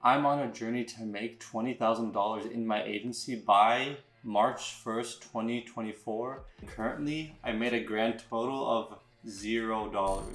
I'm on a journey to make $20,000 in my agency by March 1st, 2024. Currently, I made a grand total of $0.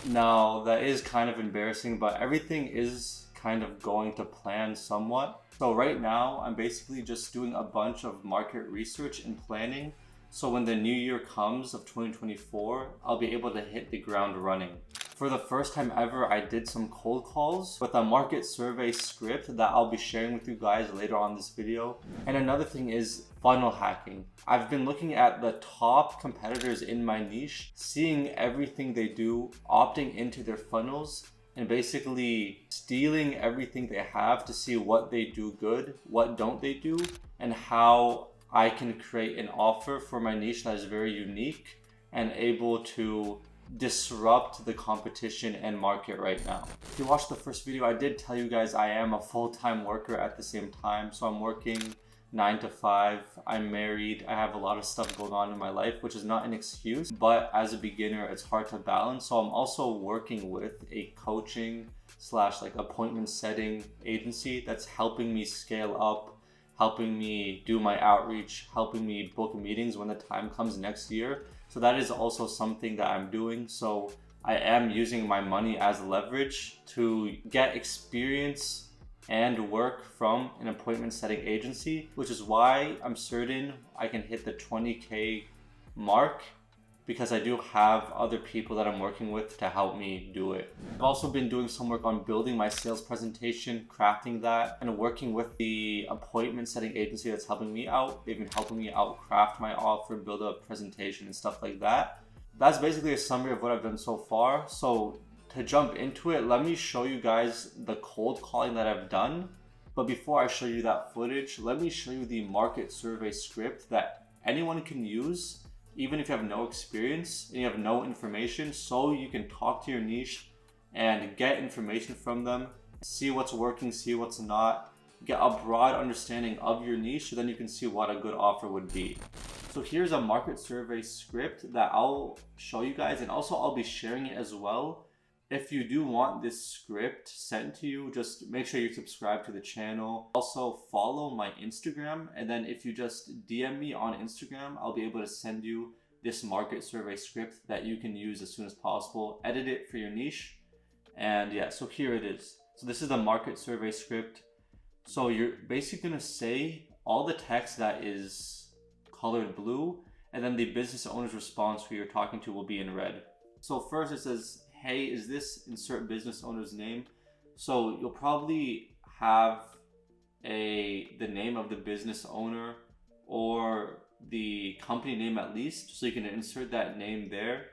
Now, that is kind of embarrassing, but everything is kind of going to plan somewhat. So right now, I'm basically just doing a bunch of market research and planning. So when the new year comes of 2024, I'll be able to hit the ground running. For the first time ever, I did some cold calls with a market survey script that I'll be sharing with you guys later on this video. And another thing is funnel hacking. I've been looking at the top competitors in my niche, seeing everything they do, opting into their funnels, and basically stealing everything they have to see what they do good, what don't they do, and how I can create an offer for my niche that is very unique and able to disrupt the competition and market right now. If you watched the first video, I did tell you guys I am a full-time worker at the same time. So I'm working 9 to 5, I'm married, I have a lot of stuff going on in my life, which is not an excuse, but as a beginner, it's hard to balance. So I'm also working with a coaching / like appointment setting agency that's helping me scale up, helping me do my outreach, helping me book meetings when the time comes next year. So that is also something that I'm doing. So I am using my money as leverage to get experience and work from an appointment setting agency, which is why I'm certain I can hit the 20K mark, because I do have other people that I'm working with to help me do it. I've also been doing some work on building my sales presentation, crafting that, and working with the appointment setting agency that's helping me out. They've been helping me out craft my offer, build a presentation and stuff like that. That's basically a summary of what I've done so far. So to jump into it, let me show you guys the cold calling that I've done. But before I show you that footage, let me show you the market survey script that anyone can use, even if you have no experience and you have no information, so you can talk to your niche and get information from them, see what's working, see what's not, get a broad understanding of your niche, so then you can see what a good offer would be. So here's a market survey script that I'll show you guys, and also I'll be sharing it as well. If you do want this script sent to you, just make sure you subscribe to the channel. Also follow my Instagram, and then if you just DM me on Instagram, I'll be able to send you this market survey script that you can use as soon as possible. Edit it for your niche. And yeah, so here it is. So this is the market survey script. So you're basically gonna say all the text that is colored blue, and then the business owner's response who you're talking to will be in red. So first it says, hey, is this, insert business owner's name. So you'll probably have the name of the business owner or the company name at least, so you can insert that name there.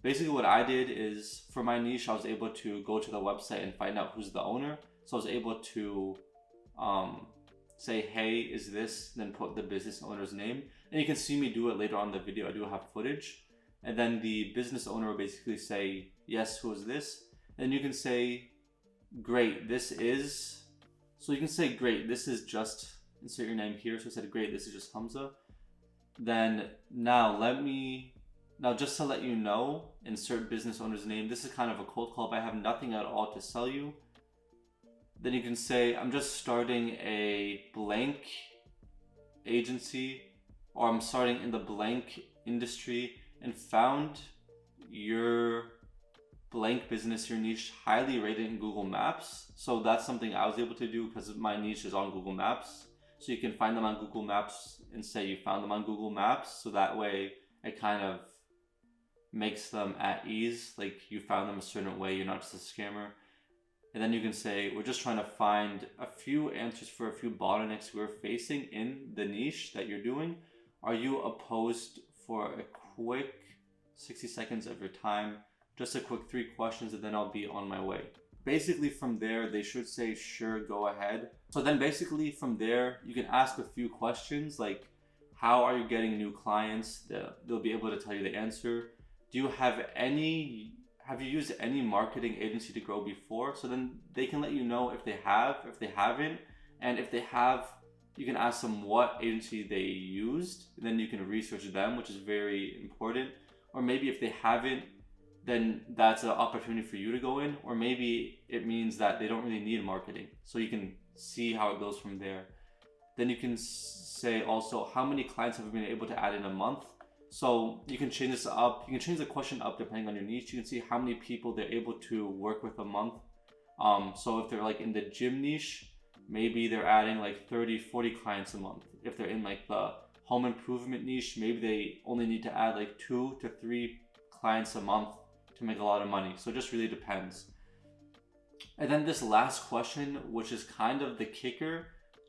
Basically what I did is, for my niche, I was able to go to the website and find out who's the owner. So I was able to say, hey, is this, then put the business owner's name. And you can see me do it later on in the video. I do have footage. And then the business owner will basically say, yes, who is this? And you can say, great, this is, so you can say, great, this is just, insert your name here. So I said, great, this is just Hamza. Then now just to let you know, insert business owner's name. This is kind of a cold call, but I have nothing at all to sell you. Then you can say, I'm just starting a blank agency, or I'm starting in the blank industry, and found your blank business, your niche, highly rated in Google Maps. So that's something I was able to do because my niche is on Google Maps. So you can find them on Google Maps and say you found them on Google Maps. So that way it kind of makes them at ease, like you found them a certain way, you're not just a scammer. And then you can say, we're just trying to find a few answers for a few bottlenecks we're facing in the niche that you're doing. Are you opposed for a quick 60 seconds of your time? Just a quick 3 questions, and then I'll be on my way. Basically from there, they should say, sure, go ahead. So then basically from there, you can ask a few questions like, how are you getting new clients? They'll be able to tell you the answer. Do you have you used any marketing agency to grow before? So then they can let you know if they have, if they haven't. And if they have, you can ask them what agency they used. And then you can research them, which is very important. Or maybe if they haven't, then that's an opportunity for you to go in. Or maybe it means that they don't really need marketing. So you can see how it goes from there. Then you can say also how many clients have you been able to add in a month. So you can change this up. You can change the question up depending on your niche. You can see how many people they're able to work with a month. So if they're like in the gym niche, maybe they're adding like 30, 40 clients a month. If they're in like the home improvement niche, maybe they only need to add like 2 to 3 clients a month to make a lot of money. So it just really depends. And then this last question, which is kind of the kicker,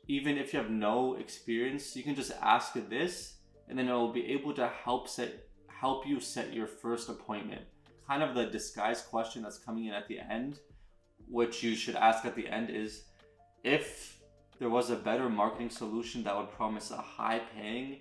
even if you have no experience, you can just ask this and then it will be able to help you set your first appointment. Kind of the disguised question that's coming in at the end, which you should ask at the end, is if there was a better marketing solution that would promise high paying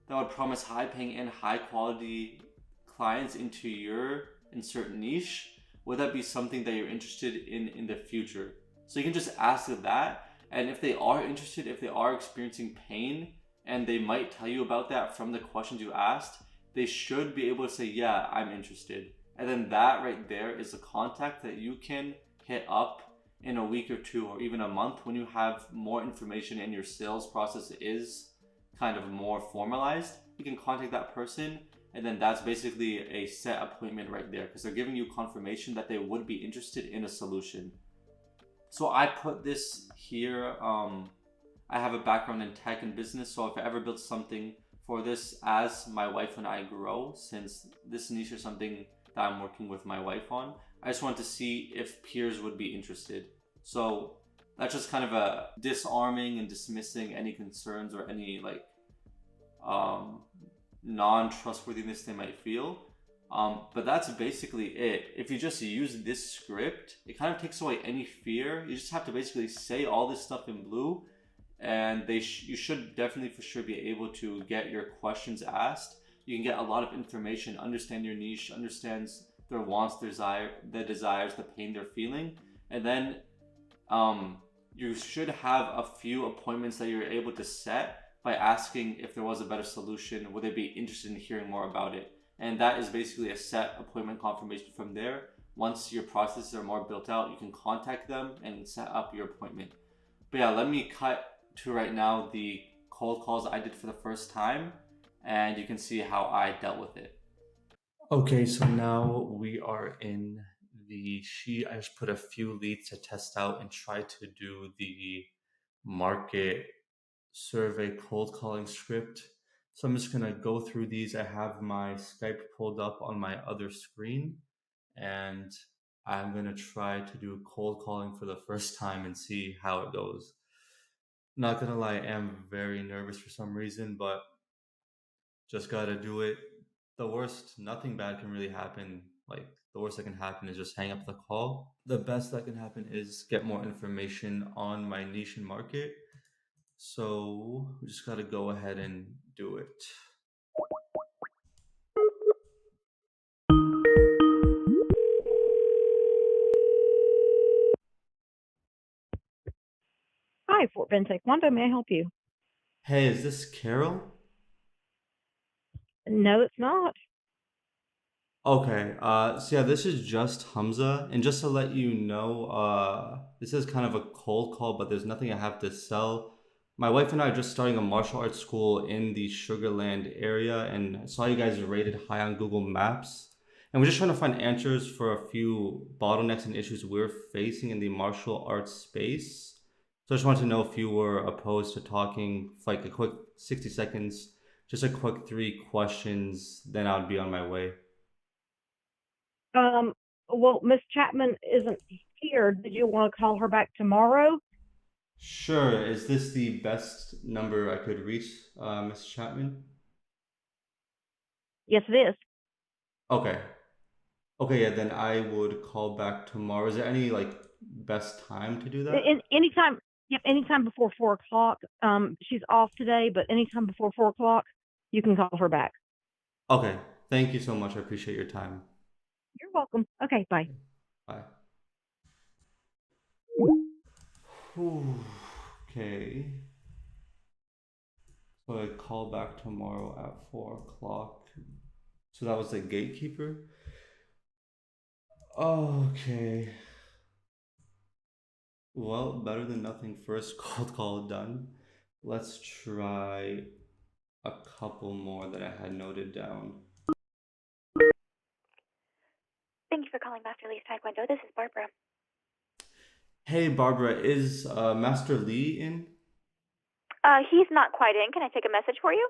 and high quality clients into your insert niche, would that be something that you're interested in the future? So you can just ask that, and if they are interested, if they are experiencing pain, and they might tell you about that from the questions you asked, they should be able to say, yeah, I'm interested. And then that right there is a contact that you can hit up in a week or 2 or even a month when you have more information and your sales process is kind of more formalized. You can contact that person, and then that's basically a set appointment right there, because they're giving you confirmation that they would be interested in a solution. So I put this here. I have a background in tech and business, so if I ever built something for this as my wife and I grow, since this niche is something that I'm working with my wife on, I just want to see if peers would be interested. So that's just kind of a disarming and dismissing any concerns or any like non-trustworthiness they might feel. But that's basically it. If you just use this script, it kind of takes away any fear. You just have to basically say all this stuff in blue, and you should definitely for sure be able to get your questions asked. You can get a lot of information, understand your niche, understands their wants, their desires, the pain they're feeling, and then you should have a few appointments that you're able to set by asking if there was a better solution, would they be interested in hearing more about it? And that is basically a set appointment confirmation from there. Once your processes are more built out, you can contact them and set up your appointment. But yeah, let me cut to right now the cold calls I did for the first time, and you can see how I dealt with it. Okay, so now we are in the sheet. I just put a few leads to test out and try to do the market survey cold calling script. So I'm just gonna go through these. I have my Skype pulled up on my other screen, and I'm gonna try to do cold calling for the first time and see how it goes. Not gonna lie, I am very nervous for some reason, but just gotta do it. The worst, nothing bad can really happen. Like, the worst that can happen is just hang up the call. The best that can happen is get more information on my niche and market. So we just got to go ahead and do it. Hi, Fort Bend Taekwondo. May I help you? Hey, is this Carol? No, it's not. Okay, so yeah, this is just Hamza, and just to let you know, this is kind of a cold call, but there's nothing I have to sell. My wife and I are just starting a martial arts school in the Sugarland area, and I saw you guys are rated high on Google Maps, and we're just trying to find answers for a few bottlenecks and issues we're facing in the martial arts space. So I just wanted to know if you were opposed to talking for like a quick 60 seconds, just a quick 3 questions, then I would be on my way. Um, well, Miss Chapman isn't here. Did you want to call her back tomorrow? Sure. Is this the best number I could reach, Miss Chapman? Yes, it is. Okay. Okay, yeah, then I would call back tomorrow. Is there any like best time to do that? Anytime. Yep, anytime before 4 o'clock. She's off today, but anytime before 4 o'clock, you can call her back. Okay. Thank you so much. I appreciate your time. You're welcome. Okay, bye. Bye. Whew. Okay. So I call back tomorrow at 4 o'clock. So that was the gatekeeper. Okay. Well, better than nothing. First cold call done. Let's try a couple more that I had noted down. Thank you for calling Master Lee's Taekwondo. This is Barbara. Hey, Barbara, is Master Lee in? He's not quite in. Can I take a message for you?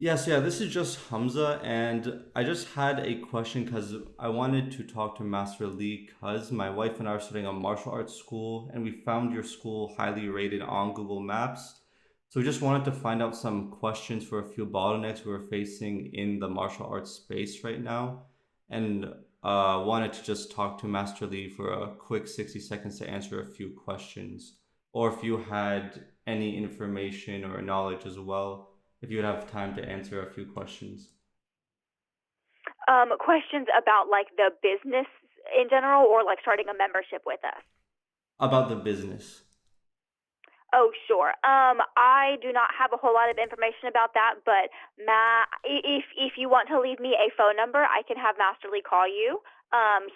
Yes, yeah, this is just Hamza, and I just had a question because I wanted to talk to Master Lee because my wife and I are studying a martial arts school, and we found your school highly rated on Google Maps. So we just wanted to find out some questions for a few bottlenecks we're facing in the martial arts space right now, and wanted to just talk to Master Lee for a quick 60 seconds to answer a few questions, or if you had any information or knowledge as well if you would have time to answer a few questions Questions about like the business in general, or like starting a membership with us? about the business. Oh, sure. I do not have a whole lot of information about that, but if you want to leave me a phone number, I can have Master Lee call you.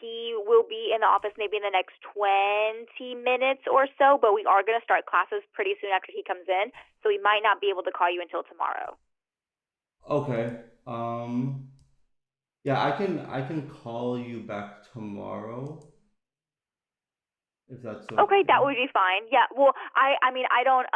He will be in the office maybe in the next 20 minutes or so, but we are going to start classes pretty soon after he comes in, so he might not be able to call you until tomorrow. Okay. Yeah, I can call you back tomorrow if that's Okay, that okay. would be fine. Yeah. Well, I mean, I don't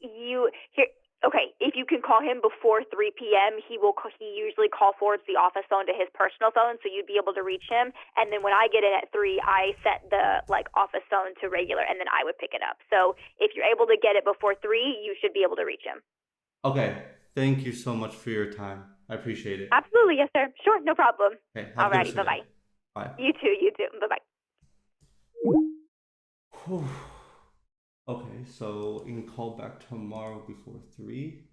you here okay, if you can call him before 3 p.m., he usually call forwards the office phone to his personal phone, so you'd be able to reach him. And then when I get in at 3, I set the like office phone to regular, and then I would pick it up. So, if you're able to get it before 3, you should be able to reach him. Okay. Thank you so much for your time. I appreciate it. Absolutely. Yes, sir. Sure, no problem. Okay, have a good Alrighty, rest of your day. bye-bye. Bye. You too. You too. Bye-bye. Whew. Okay, so you can call back tomorrow before 3.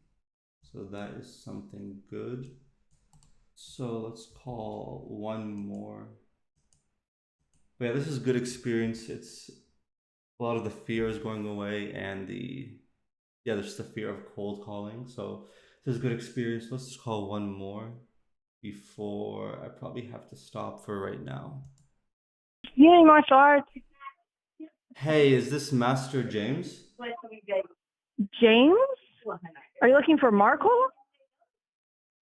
So that is something good. So let's call one more. But yeah, this is good experience. It's a lot of the fear is going away and there's the fear of cold calling. So this is a good experience. Let's just call one more before I probably have to stop for right now. Yeah, martial arts. Hey, is this Master James? James? Are you looking for Markle?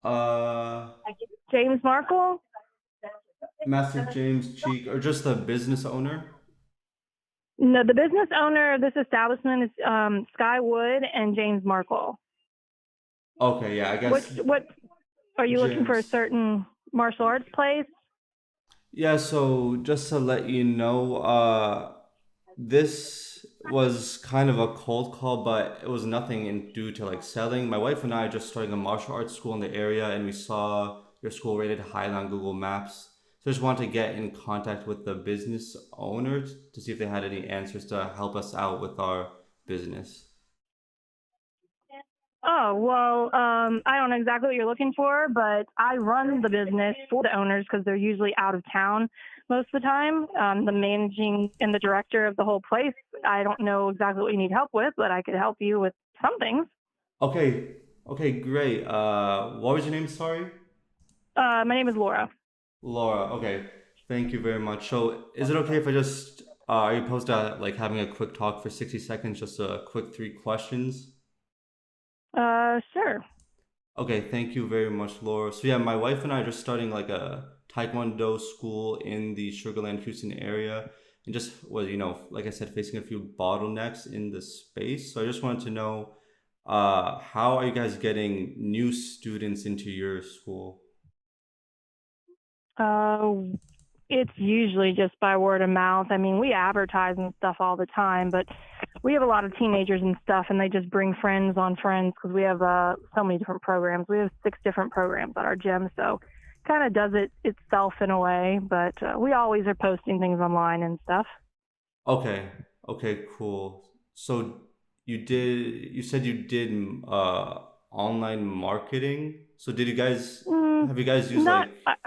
Uh, James Markle? Master James Cheek, or just the business owner? No, the business owner of this establishment is Sky Wood and James Markle. Okay, yeah, I What guess what are you looking for? A James. certain martial arts place? Yeah, so just to let you know, this was kind of a cold call, but it was nothing in due to like selling. My wife and I are just starting a martial arts school in the area, and we saw your school rated high on Google Maps. So I just wanted to get in contact with the business owners to see if they had any answers to help us out with our business. Oh, well, I don't know exactly what you're looking for, but I run the business for the owners because they're usually out of town most of the time. The managing and the director of the whole place. I don't know exactly what you need help with, but I could help you with some things. Okay, okay, great. What was your name? Sorry. My name is Laura. Laura, okay. Thank you very much. So, is it okay if I just are you opposed to like having a quick talk for 60 seconds, just a quick 3 questions? Sure. Okay, thank you very much, Laura. So yeah, my wife and I are just starting like a Taekwondo school in the Sugarland, Houston area, and just was, like I said, facing a few bottlenecks in the space. So I just wanted to know, how are you guys getting new students into your school? Uh, it's usually just by word of mouth. I mean, we advertise and stuff all the time, but we have a lot of teenagers and stuff, and they just bring friends on friends because we have so many different programs. We have 6 different programs at our gym, so kind of does it itself in a way. But we always are posting things online and stuff. Okay. Okay, cool. So you said you did online marketing. So did you guys Mm, have you guys used not. like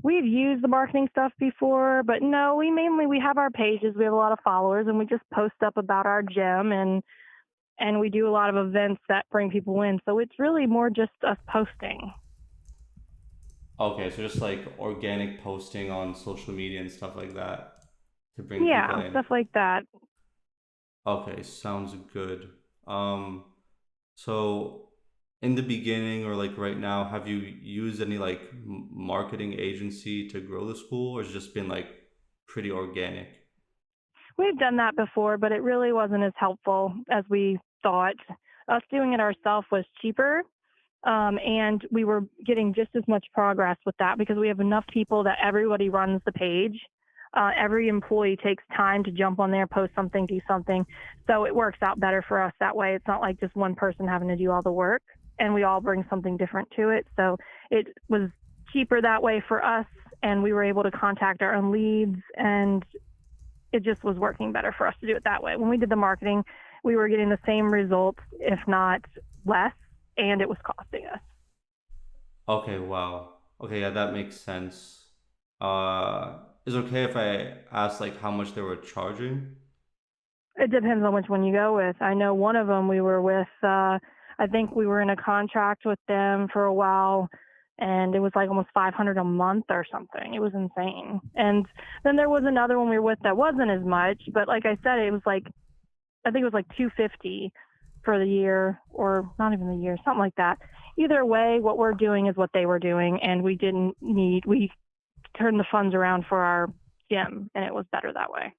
We've used the marketing stuff before, but no, we have our pages. We have a lot of followers, and we just post up about our gym and we do a lot of events that bring people in. So it's really more just us posting. Okay, so just like organic posting on social media and stuff like that to bring people Yeah, in. stuff like that. Okay, sounds good. Um, so in the beginning or like right now, have you used any like marketing agency to grow the school, or has it just been like pretty organic? We've done that before, but it really wasn't as helpful as we thought. Us doing it ourselves was cheaper, and we were getting just as much progress with that because we have enough people that everybody runs the page. Every employee takes time to jump on there, post something, do something. So it works out better for us that way. It's not like just one person having to do all the work, and we all bring something different to it. So it was cheaper that way for us, and we were able to contact our own leads, and it just was working better for us to do it that way. When we did the marketing, we were getting the same results, if not less, and it was costing us. Okay, wow. Okay, yeah, that makes sense. Is it okay if I ask like how much they were charging? It depends on which one you go with. I know one of them we were with, I think we were in a contract with them for a while, and it was like almost 500 a month or something. It was insane. And then there was another one we were with that wasn't as much, but like I said, it was like, I think it was like 250 for the year, or not even the year, something like that. Either way, what we're doing is what they were doing, and we turned the funds around for our gym, and it was better that way.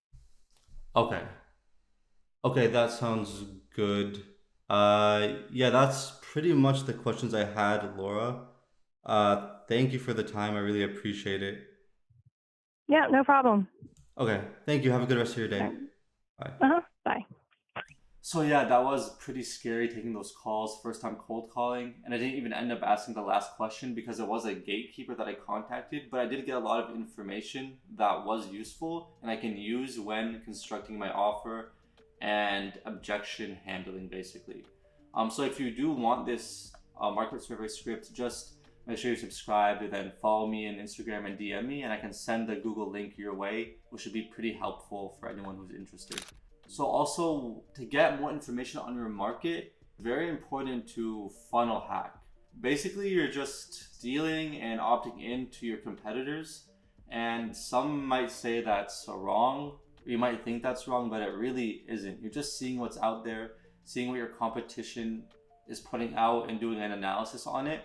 Okay. Okay, that sounds good. Yeah, that's pretty much the questions I had, Laura. Thank you for the time. I really appreciate it. Yeah, no problem. Okay, thank you. Have a good rest of your All day. right. Bye. Bye. So yeah, that was pretty scary taking those calls, first time cold calling, and I didn't even end up asking the last question because it was a gatekeeper that I contacted, but I did get a lot of information that was useful and I can use when constructing my offer and objection handling basically. So if you do want this market survey script, just make sure you subscribe and then follow me on Instagram and DM me, and I can send the Google link your way, which should be pretty helpful for anyone who's interested. So also to get more information on your market, very important to funnel hack. Basically, you're just stealing and opting into your competitors, and some might say that's wrong. You might think that's wrong, but it really isn't. You're just seeing what's out there, seeing what your competition is putting out and doing an analysis on it,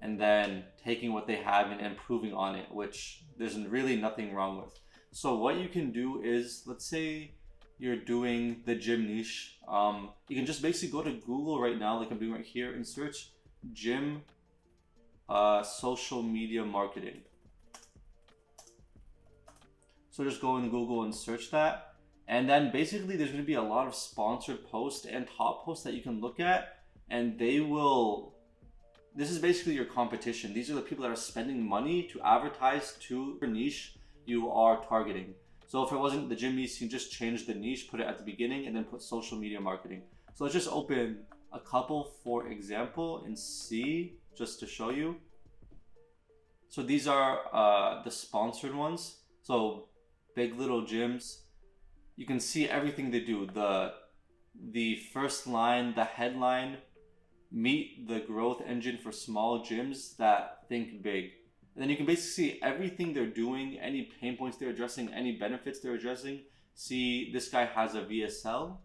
and then taking what they have and improving on it, which there's really nothing wrong with. So what you can do is, let's say you're doing the gym niche, you can just basically go to Google right now, like I'm doing right here, and search gym social media marketing. So just go in Google and search that, and then basically there's going to be a lot of sponsored posts and top posts that you can look at, and this is basically your competition. These are the people that are spending money to advertise to your niche you are targeting. So if it wasn't the gym niche, you can just change the niche, put it at the beginning, and then put social media marketing. So let's just open a couple for example and see, just to show you. So these are the sponsored ones. So Big Little Gyms, you can see everything they do. The first line, the headline, meet the growth engine for small gyms that think big. And then you can basically see everything they're doing, any pain points they're addressing, any benefits they're addressing. See, this guy has a VSL.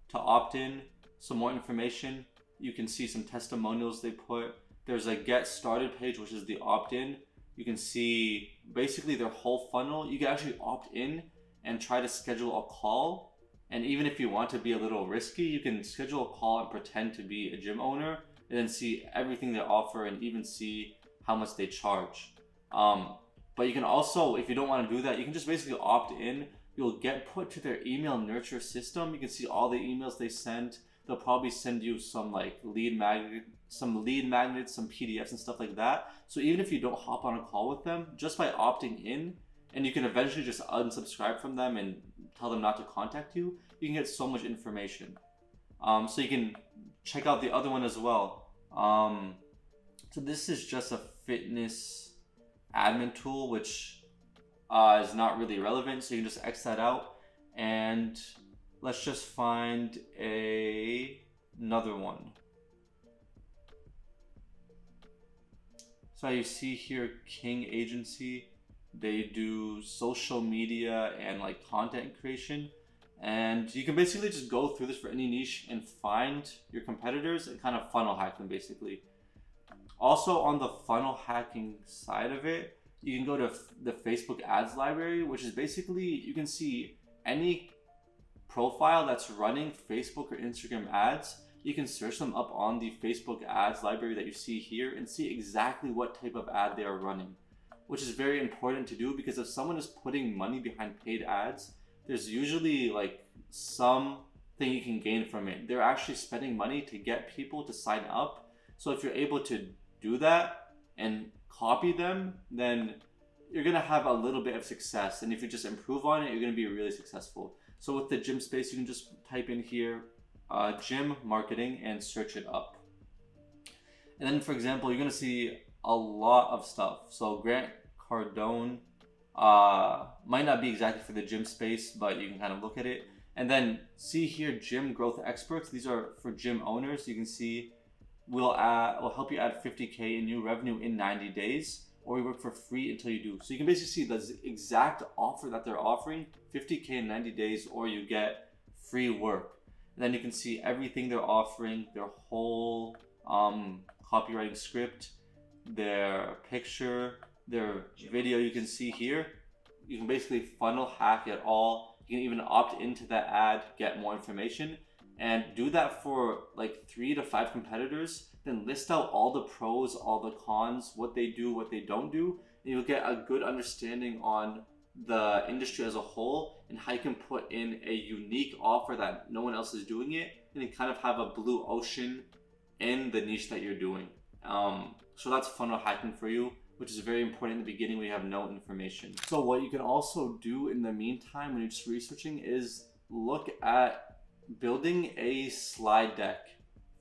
To opt in, some more information. You can see some testimonials they put. There's a get started page, which is the opt-in. You can see basically their whole funnel. You can actually opt in and try to schedule a call. And even if you want to be a little risky, you can schedule a call and pretend to be a gym owner and then see everything they offer and even see how much they charge. But you can also, if you don't want to do that, you can just basically opt in. You'll get put to their email nurture system. You can see all the emails they sent. They'll probably send you some like lead magnets, some PDFs and stuff like that. So even if you don't hop on a call with them, just by opting in, and you can eventually just unsubscribe from them and tell them not to contact you, you can get so much information. So you can check out the other one as well. So this is just a fitness admin tool, which is not really relevant, so you can just X that out. And let's just find another one. So you see here, King Agency, they do social media and like content creation. And you can basically just go through this for any niche and find your competitors and kind of funnel hack them basically. Also on the funnel hacking side of it, you can go to the Facebook ads library, which is basically, you can see any profile that's running Facebook or Instagram ads. You can search them up on the Facebook ads library that you see here and see exactly what type of ad they are running, which is very important to do, because if someone is putting money behind paid ads, there's usually like something you can gain from it. They're actually spending money to get people to sign up. So if you're able to do that and copy them, then you're gonna have a little bit of success. And if you just improve on it, you're gonna be really successful. So with the gym space, you can just type in here, gym marketing, and search it up. And then for example, you're gonna see a lot of stuff. So Grant Cardone might not be exactly for the gym space, but you can kind of look at it. And then see here, gym growth experts. These are for gym owners. You can see we'll help you add 50K in new revenue in 90 days, or we work for free until you do. So you can basically see the exact offer that they're offering, 50K in 90 days, or you get free work. And then you can see everything they're offering, their whole copywriting script, their picture, their video. You can see here, you can basically funnel hack it all. You can even opt into that ad, get more information, and do that for like 3 to 5 competitors. Then list out all the pros, all the cons, what they do, what they don't do, and you'll get a good understanding on the industry as a whole and how you can put in a unique offer that no one else is doing it, and you kind of have a blue ocean in the niche that you're doing. So that's funnel hacking for you, which is very important in the beginning when you have no information. So what you can also do in the meantime when you're just researching is look at building a slide deck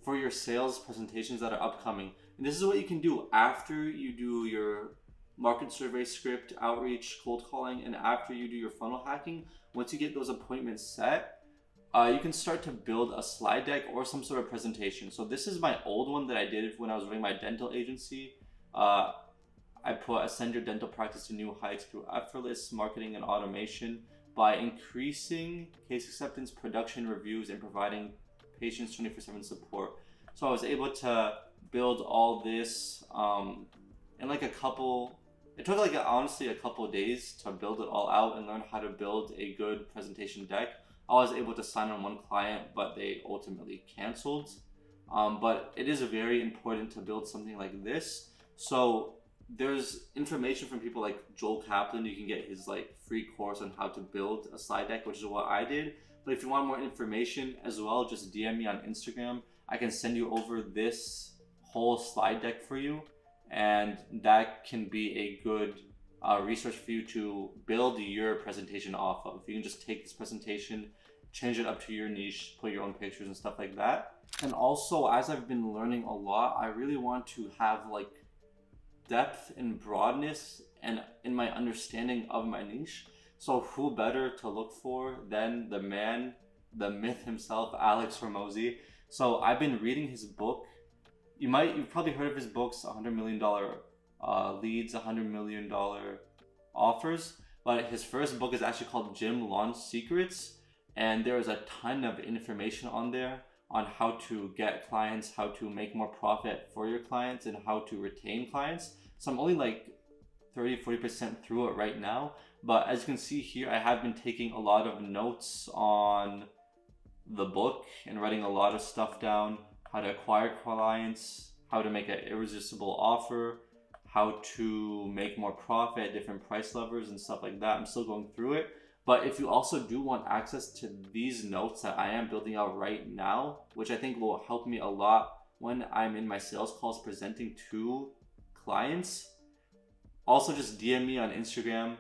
for your sales presentations that are upcoming. And this is what you can do after you do your market survey script, outreach, cold calling, and after you do your funnel hacking. Once you get those appointments set, you can start to build a slide deck or some sort of presentation. So this is my old one that I did when I was running my dental agency. I put ascend your dental practice to new heights through effortless marketing and automation by increasing case acceptance, production reviews, and providing patients 24/7 support. So I was able to build all this in like it took like honestly a couple of days to build it all out and learn how to build a good presentation deck. I was able to sign on one client, but they ultimately canceled. But it is very important to build something like this. So there's information from people like Joel Kaplan. You can get his like free course on how to build a slide deck, which is what I did. But if you want more information as well, just DM me on Instagram. I can send you over this whole slide deck for you, and that can be a good resource for you to build your presentation off of. You can just take this presentation, change it up to your niche, put your own pictures and stuff like that. And also, as I've been learning a lot, I really want to have like depth and broadness and in my understanding of my niche. So who better to look for than the man, the myth himself, Alex Hormozi. So I've been reading his book. You've probably heard of his books, $100 million leads, $100 million offers. But his first book is actually called Gym Launch Secrets. And there is a ton of information on there on how to get clients, how to make more profit for your clients, and how to retain clients. So I'm only like 30-40% through it right now. But as you can see here, I have been taking a lot of notes on the book and writing a lot of stuff down, how to acquire clients, how to make an irresistible offer, how to make more profit, different price levers and stuff like that. I'm still going through it. But if you also do want access to these notes that I am building out right now, which I think will help me a lot when I'm in my sales calls presenting to clients, also just DM me on Instagram,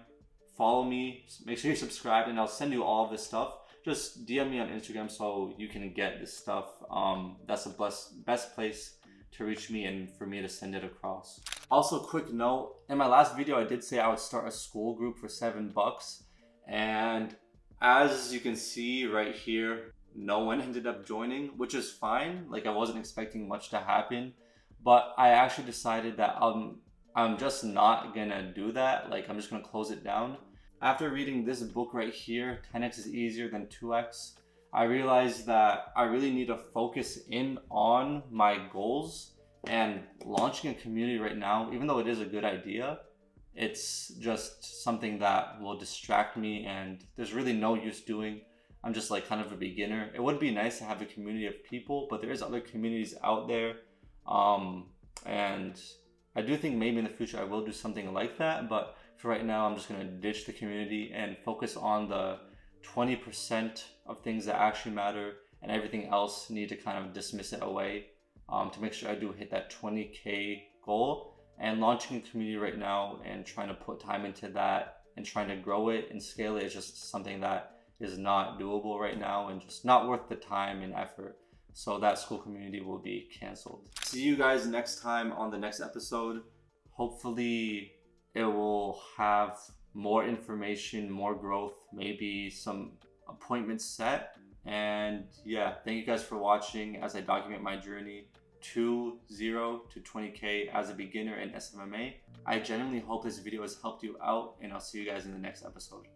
follow me, make sure you're subscribed, and I'll send you all of this stuff. Just DM me on Instagram so you can get this stuff. That's the best place to reach me and for me to send it across. Also, quick note, in my last video I did say I would start a school group for $7. And as you can see right here, no one ended up joining, which is fine. Like, I wasn't expecting much to happen, but I actually decided that I'm just not gonna do that. Like, I'm just gonna close it down. After reading this book right here, 10x is easier than 2x, I realized that I really need to focus in on my goals, and launching a community right now, even though it is a good idea, it's just something that will distract me and there's really no use doing. I'm just like kind of a beginner. It would be nice to have a community of people, but there is other communities out there. And I do think maybe in the future I will do something like that, but for right now I'm just gonna ditch the community and focus on the 20% of things that actually matter, and everything else need to kind of dismiss it away, to make sure I do hit that 20K goal. And launching a community right now and trying to put time into that and trying to grow it and scale it is just something that is not doable right now and just not worth the time and effort. So that school community will be canceled. See you guys next time on the next episode. Hopefully it will have more information, more growth, maybe some appointments set. And yeah, thank you guys for watching as I document my journey to 0 to 20K as a beginner in SMMA. I genuinely hope this video has helped you out, and I'll see you guys in the next episode.